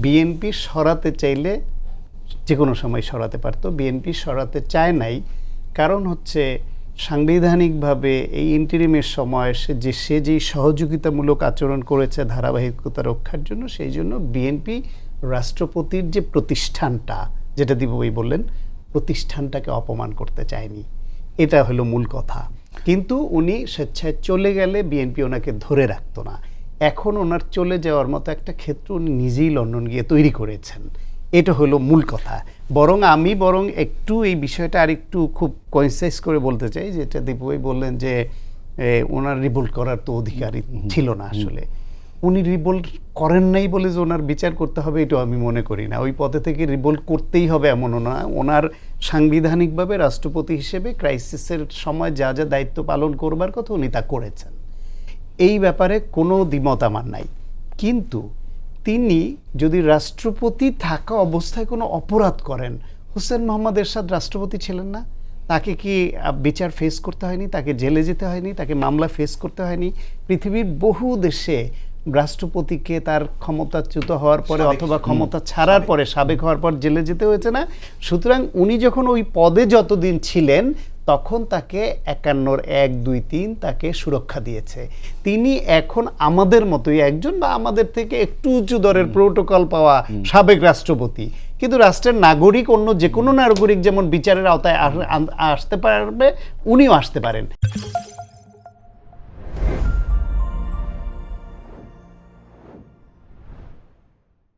BNP সরাতে চাইলে যে কোনো সময় সরাতে পারতো, বিএনপি সরাতে চায় নাই। কারণ হচ্ছে সাংবিধানিকভাবে এই ইন্টারিমের সময় সে যেই সহযোগিতামূলক আচরণ করেছে ধারাবাহিকতা রক্ষার জন্য, সেই জন্য বিএনপি রাষ্ট্রপতির যে প্রতিষ্ঠানটা, যেটা দীপুভাই বললেন, প্রতিষ্ঠানটাকে অপমান করতে চায়নি। এটা হলো মূল কথা। কিন্তু উনি স্বেচ্ছায় চলে গেলে বিএনপি ওনাকে ধরে রাখতো না। এখন ওনার চলে যাওয়ার মতো একটা ক্ষেত্র উনি নিজেই লন্ডন গিয়ে তৈরি করেছেন। এটা হলো মূল কথা। আমি একটু এই বিষয়টা আরেকটু খুব কনসাইজ করে বলতে চাই, যেটা দীপুভাই বললেন যে ওনার রিভোল্ট করার তো অধিকারই ছিল না। আসলে উনি রিভোল্ট করেন নাই বলে যে ওনার বিচার করতে হবে, এটাও আমি মনে করি না। ওই পদে থেকে রিভোল্ট করতেই হবে এমনও না। ওনার সাংবিধানিকভাবে রাষ্ট্রপতি হিসেবে ক্রাইসিসের সময় যা যা দায়িত্ব পালন করবার কথা উনি তা করেছেন। এই ব্যাপারে কোনো দ্বিমত আমার নাই। কিন্তু তিনি যদি রাষ্ট্রপতি থাকা অবস্থায় কোনো অপরাধ করেন, হোসেন মোহাম্মদ এরশাদ রাষ্ট্রপতি চ্ছিলেন না? তাকে কি বিচার ফেস করতে হয়নি? তাকে জেলে যেতে হয়নি? তাকে মামলা ফেস করতে হয়নি? পৃথিবীর বহু দেশে রাষ্ট্রপতিকে তার ক্ষমতাচ্যুত হওয়ার পরে অথবা ক্ষমতা ছাড়ার পরে, সাবেক হওয়ার পর জেলে যেতে হয়েছে না? সুতরাং উনি যখন ওই পদে যতদিন ছিলেন তখন তাকে 51 1 2 3 তাকে সুরক্ষা দিয়েছে। তিনি এখন আমাদের মতোই একজন, বা আমাদের থেকে একটু উঁচু দরের প্রোটোকল পাওয়া সাবেক রাষ্ট্রপতি। কিন্তু রাষ্ট্রের নাগরিক, অন্য যে কোনো নাগরিক যেমন বিচারের আওতায় আসতে পারবে, উনিও আসতে পারেন।